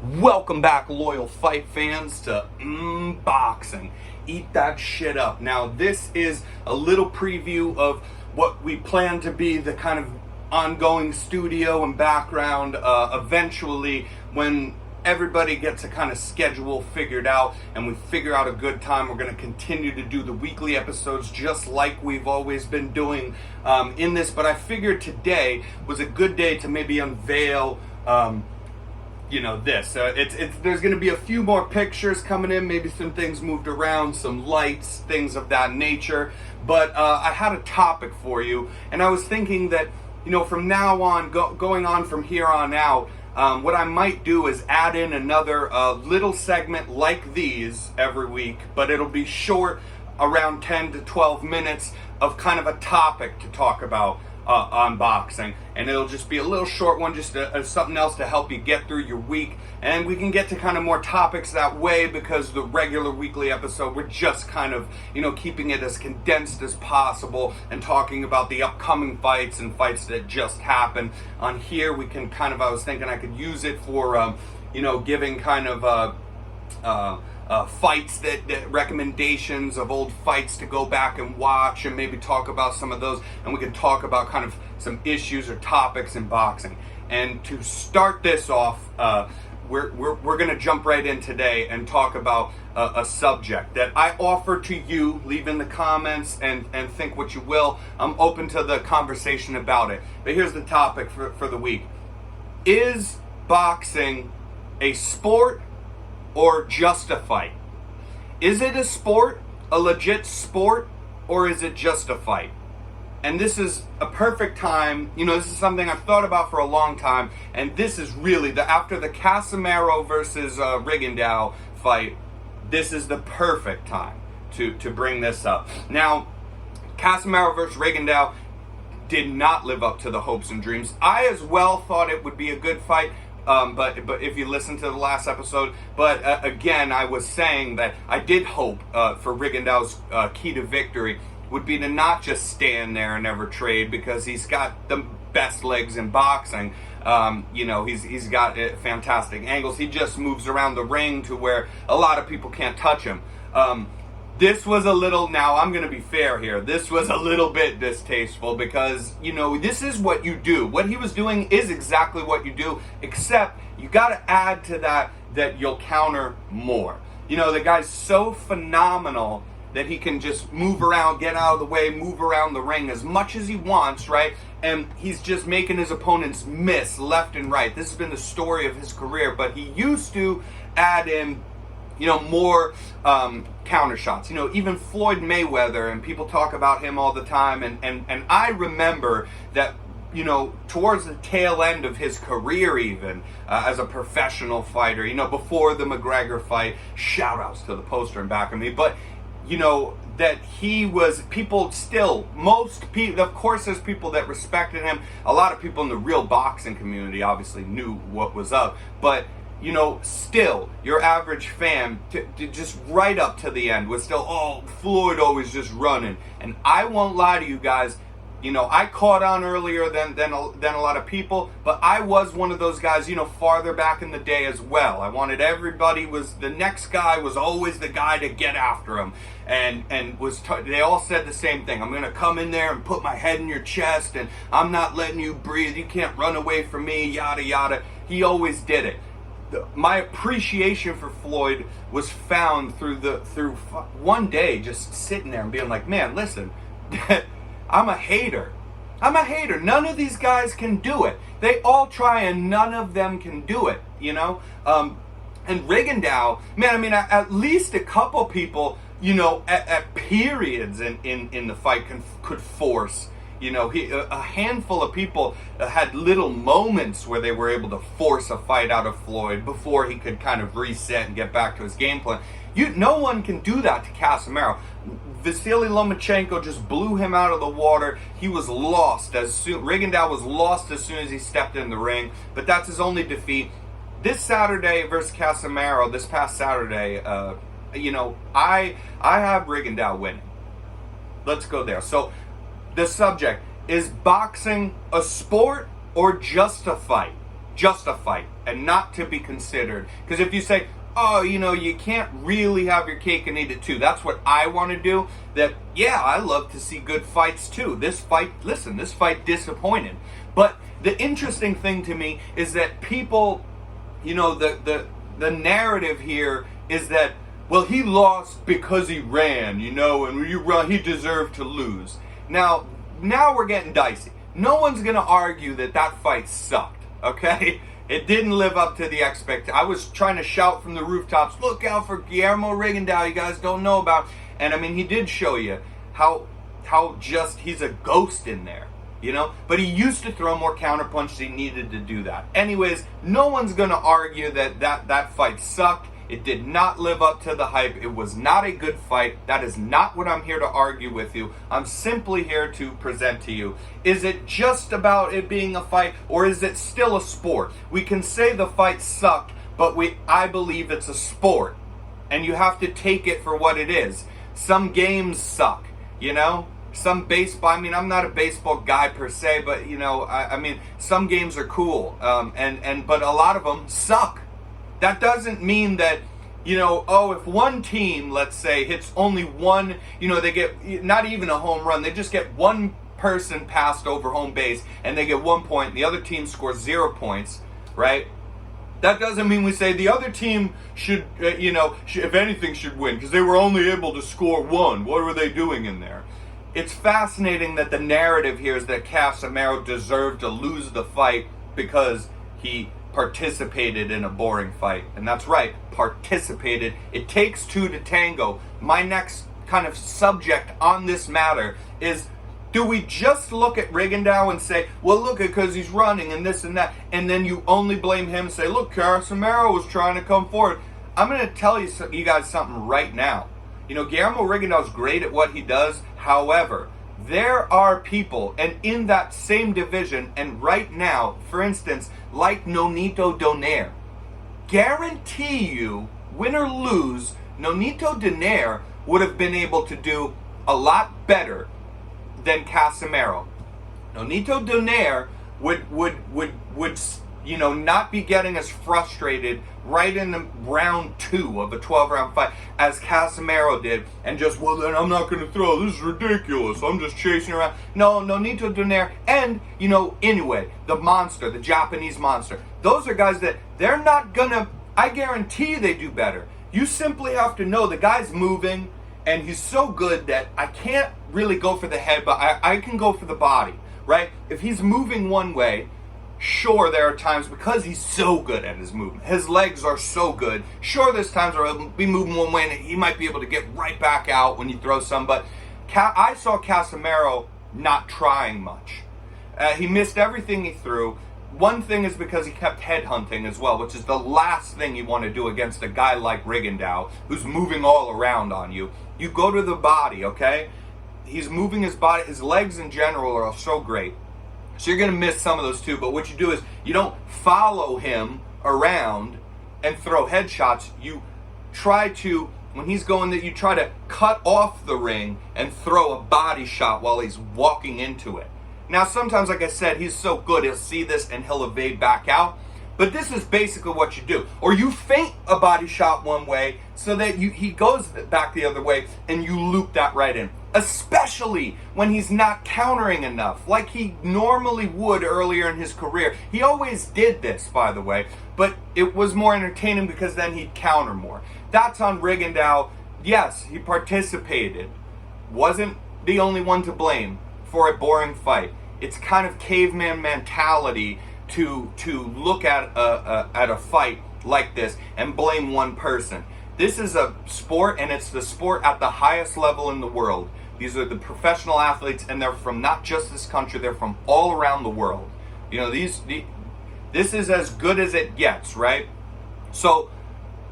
Welcome back, loyal fight fans, to Boxing. Eat that shit up. Now, this is a little preview of what we plan to be the kind of ongoing studio and background eventually when everybody gets a kind of schedule figured out and we figure out a good time. We're going to continue to do the weekly episodes just like we've always been doing in this, but I figured today was a good day to maybe unveil this. There's going to be a few more pictures coming in, maybe some things moved around, some lights, things of that nature. But I had a topic for you, and I was thinking that, from now on, going on from here on out, what I might do is add in another little segment like these every week, but it'll be short, around 10 to 12 minutes of kind of a topic to talk about on boxing, and it'll just be a little short one, just something else to help you get through your week, and we can get to kind of more topics that way, because the regular weekly episode, we're just kind of keeping it as condensed as possible and talking about the upcoming fights and fights that just happened. On here we can kind of, I was thinking I could use it for giving kind of fights that recommendations of old fights to go back and watch, and maybe talk about some of those, and we can talk about kind of some issues or topics in boxing. And to start this off, we're going to jump right in today and talk about a subject that I offer to you. Leave in the comments and think what you will. I'm open to the conversation about it. But here's the topic for the week. Is boxing a sport or just a fight? Is it a sport, a legit sport, or is it just a fight? And this is a perfect time. This is something I've thought about for a long time, and this is really after the Casimero versus Rigondeaux fight, this is the perfect time to bring this up. Now, Casimero versus Rigondeaux did not live up to the hopes and dreams. I as well thought it would be a good fight. But if you listen to the last episode, again, I was saying that I did hope for Rigondeaux's key to victory would be to not just stand there and never trade, because he's got the best legs in boxing. He's got fantastic angles. He just moves around the ring to where a lot of people can't touch him. This was a little, now I'm going to be fair here, this was a little bit distasteful, because, this is what you do. What he was doing is exactly what you do, except you got to add to that you'll counter more. The guy's so phenomenal that he can just move around, get out of the way, move around the ring as much as he wants, right? And he's just making his opponents miss left and right. This has been the story of his career, but he used to add in more counter shots. Even Floyd Mayweather, and people talk about him all the time, and I remember that, towards the tail end of his career, even as a professional fighter, before the McGregor fight, shout outs to the poster in back of me, but that he was, people still, most people, of course there's people that respected him. A lot of people in the real boxing community obviously knew what was up, but still, your average fan, to just right up to the end, was still, Floyd always just running. And I won't lie to you guys, I caught on earlier than a lot of people, but I was one of those guys, farther back in the day as well. I wanted the next guy was always the guy to get after him. And they all said the same thing. I'm going to come in there and put my head in your chest, and I'm not letting you breathe. You can't run away from me, yada, yada. He always did it. My appreciation for Floyd was found through one day just sitting there and being like, man, listen, I'm a hater. None of these guys can do it. They all try and none of them can do it, And Rigondeaux, man, at least a couple people, at periods in the fight could force. A handful of people had little moments where they were able to force a fight out of Floyd before he could kind of reset and get back to his game plan. No one can do that to Casimero. Vasily Lomachenko just blew him out of the water. He was lost Rigondeaux was lost as soon as he stepped in the ring, but that's his only defeat. This Saturday versus Casimero, this past Saturday, I have Rigondeaux winning. Let's go there. So, the subject, is boxing a sport or just a fight? just a fight and not to be considered. Because if you say, oh, you can't really have your cake and eat it too. That's what I want to do. That, yeah, I love to see good fights too. This fight disappointed. But the interesting thing to me is that people, the narrative here is that, well, he lost because he ran, and when you run, he deserved to lose. Now we're getting dicey. No one's going to argue that fight sucked, okay? It didn't live up to the expectation. I was trying to shout from the rooftops, look out for Guillermo Rigondeaux, you guys don't know about. And I mean, he did show you how just he's a ghost in there, But he used to throw more counterpunches. He needed to do that. Anyways, no one's going to argue that fight sucked. It did not live up to the hype. It was not a good fight. That is not what I'm here to argue with you. I'm simply here to present to you. Is it just about it being a fight, or is it still a sport? We can say the fight sucked, but I believe it's a sport. And you have to take it for what it is. Some games suck, Some baseball, I'm not a baseball guy per se, but, some games are cool. But a lot of them suck. That doesn't mean that, if one team, let's say, hits only one, they get not even a home run. They just get one person passed over home base and they get 1 point and the other team scores 0 points, right? That doesn't mean we say the other team should, if anything, should win because they were only able to score one. What were they doing in there? It's fascinating that the narrative here is that Casimero deserved to lose the fight because he participated in a boring fight. And that's right, participated. It takes two to tango. My next kind of subject on this matter is, do we just look at Rigondeaux and say, well, look, because he's running and this and that, and then you only blame him and say, look, Casimero was trying to come forward. I'm going to tell you guys something right now. Guillermo Rigondeaux is great at what he does. However, there are people, and in that same division, and right now, for instance, like Nonito Donaire, guarantee you, win or lose, Nonito Donaire would have been able to do a lot better than Casimero. Nonito Donaire would not be getting as frustrated right in the round 2 of a 12-round fight as Casimero did, and just, well, then I'm not going to throw, this is ridiculous, I'm just chasing around. No, Nonito Donaire, and, Inoue, the monster, the Japanese monster, those are guys that they're not going to, I guarantee they do better. You simply have to know the guy's moving, and he's so good that I can't really go for the head, but I can go for the body, right? If he's moving one way, sure, there are times, because he's so good at his movement, his legs are so good, sure, there's times where he'll be moving one way and he might be able to get right back out when you throw some, but I saw Casimero not trying much. He missed everything he threw. One thing is because he kept headhunting as well, which is the last thing you want to do against a guy like Rigondeaux, who's moving all around on you. You go to the body, okay? He's moving his body, his legs in general are so great. So you're going to miss some of those too, but what you do is you don't follow him around and throw headshots. You try to, when he's going there, you try to cut off the ring and throw a body shot while he's walking into it. Now, sometimes, like I said, he's so good, he'll see this and he'll evade back out. But this is basically what you do. Or you feint a body shot one way so that he goes back the other way and you loop that right in. Especially when he's not countering enough, like he normally would earlier in his career. He always did this, by the way, but it was more entertaining because then he'd counter more. That's on Rigondeaux. Yes, he participated. Wasn't the only one to blame for a boring fight. It's kind of caveman mentality to look at a fight like this and blame one person. This is a sport, and it's the sport at the highest level in the world. These are the professional athletes, and they're from not just this country, they're from all around the world. This is as good as it gets, right? So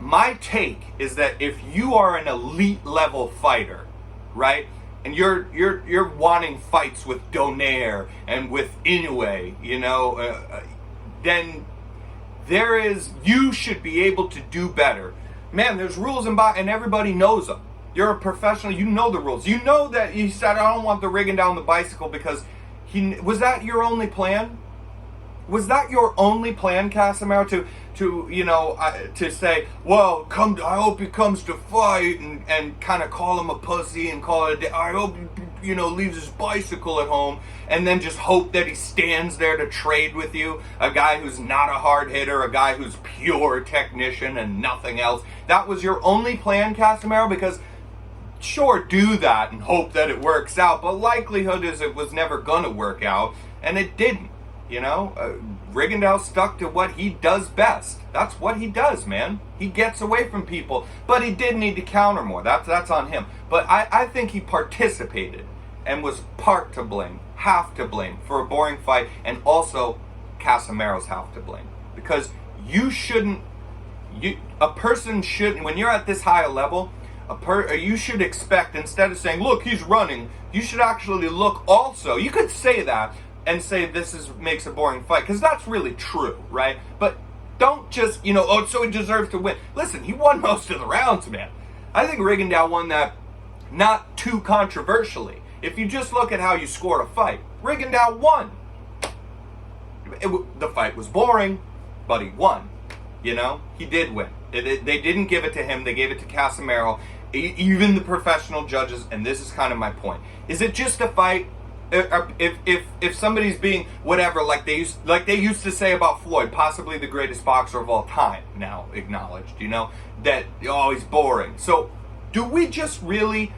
my take is that if you are an elite level fighter, right, and you're wanting fights with Donaire and with Inoue, then you should be able to do better. Man, there's rules and everybody knows them. You're a professional, you know the rules. You know that you said, I don't want the Rigondeaux on the bicycle because was that your only plan? Was that your only plan, Casimero, to say, well, I hope he comes to fight, and kind of call him a pussy and call it a day. I hope he, leaves his bicycle at home, and then just hope that he stands there to trade with you, a guy who's not a hard hitter, a guy who's pure technician and nothing else. That was your only plan, Casimero? Because sure, do that and hope that it works out, but likelihood is it was never gonna work out, and it didn't. Rigondeaux stuck to what he does best. That's what he does, man. He gets away from people, but he did need to counter more. That's on him. But I think he participated and was part to blame, half to blame for a boring fight, and also Casimero's half to blame. Because a person shouldn't, when you're at this high a level, you should expect, instead of saying, look, he's running, you should actually look also. You could say that and say makes a boring fight, because that's really true, right? But don't just, so he deserves to win. Listen, he won most of the rounds, man. I think Rigondeaux won that not too controversially. If you just look at how you scored a fight, Rigondeaux won. The fight was boring, but he won. He did win. They didn't give it to him. They gave it to Casimero. Even the professional judges, and this is kind of my point. Is it just a fight? If somebody's being whatever, like they used to say about Floyd, possibly the greatest boxer of all time, now acknowledged, that, he's boring. So do we just really,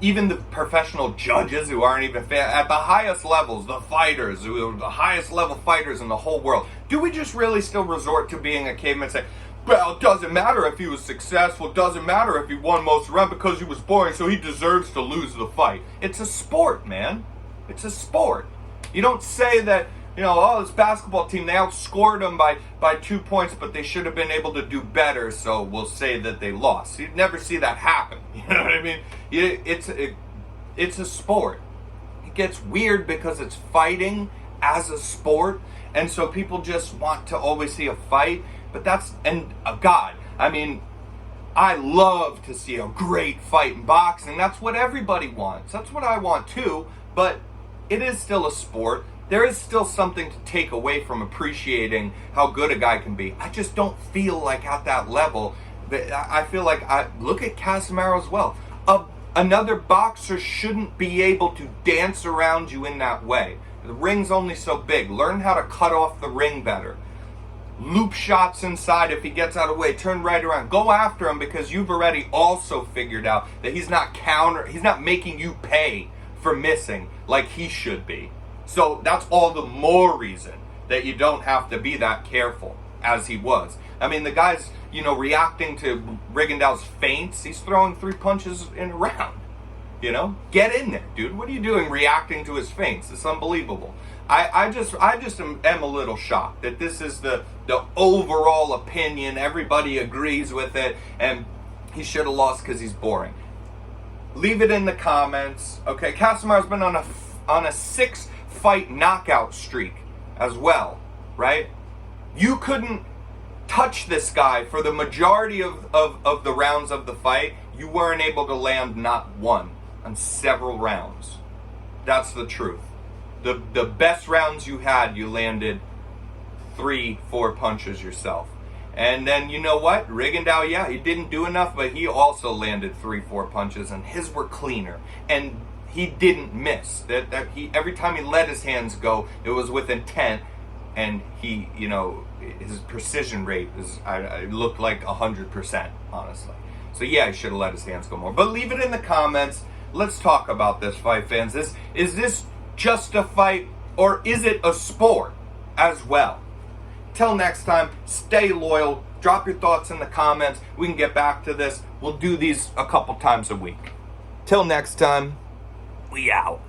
even the professional judges who aren't even at the highest levels, the fighters, who are the highest level fighters in the whole world, do we just really still resort to being a caveman and say, well, it doesn't matter if he was successful, doesn't matter if he won most of the round because he was boring, so he deserves to lose the fight. It's a sport, man. It's a sport. You don't say that, this basketball team, they outscored them by 2 points, but they should have been able to do better, so we'll say that they lost. You'd never see that happen. You know what I mean? It's a sport. It gets weird because it's fighting as a sport, and so people just want to always see a fight, but God, I mean, I love to see a great fight in boxing. That's what everybody wants. That's what I want too, but it is still a sport. There is still something to take away from appreciating how good a guy can be. I just don't feel like at that level. I feel like, look at Casimero as well. Another boxer shouldn't be able to dance around you in that way. The ring's only so big. Learn how to cut off the ring better. Loop shots inside if he gets out of the way. Turn right around. Go after him, because you've already also figured out that he's not making you pay for missing like he should be. So that's all the more reason that you don't have to be that careful as he was. I mean, the guy's, reacting to Rigondeaux's feints. He's throwing 3 punches in a round. Get in there, dude. What are you doing reacting to his feints? It's unbelievable. I just am a little shocked that this is the overall opinion. Everybody agrees with it, and he should have lost because he's boring. Leave it in the comments. Okay, Casimero's been on a 6-fight knockout streak as well, right? You couldn't touch this guy for the majority of the rounds of the fight. You weren't able to land not one on several rounds. That's the truth. The best rounds you had, you landed 3-4 punches yourself. And then, you know what? Rigondeaux, yeah, he didn't do enough, but he also landed 3-4 punches, and his were cleaner. And he didn't miss. Every time he let his hands go, it was with intent, and he, his precision rate it looked like 100%, honestly. So yeah, he should have let his hands go more. But leave it in the comments. Let's talk about this fight, fans. Is this just a fight, or is it a sport as well? Till next time, stay loyal. Drop your thoughts in the comments. We can get back to this. We'll do these a couple times a week. Till next time, we out.